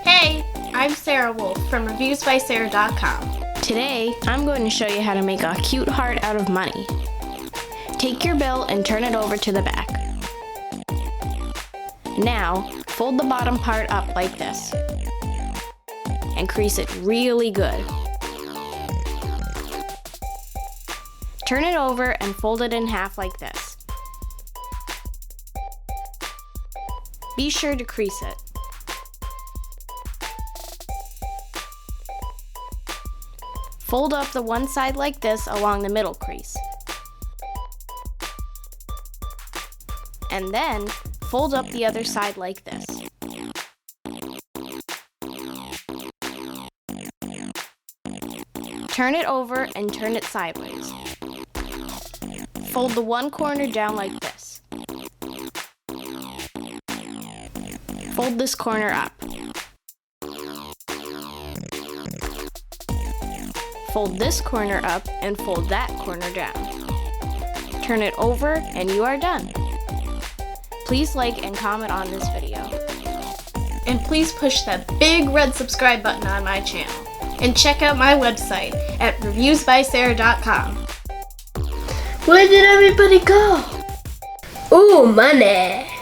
Hey, I'm Sarah Wolf from reviewsbysarah.com. Today, I'm going to show you how to make a cute heart out of money. Take your bill and turn it over to the back. Now, fold the bottom part up like this and crease it really good. Turn it over and fold it in half like this. Be sure to crease it. Fold up the one side like this along the middle crease. And then, fold up the other side like this. Turn it over and turn it sideways. Fold the one corner down like this. Fold this corner up. Fold this corner up and fold that corner down. Turn it over and you are done. Please like and comment on this video. And please push that big red subscribe button on my channel. And check out my website at reviewsbysarah.com. Where did everybody go? Ooh, money!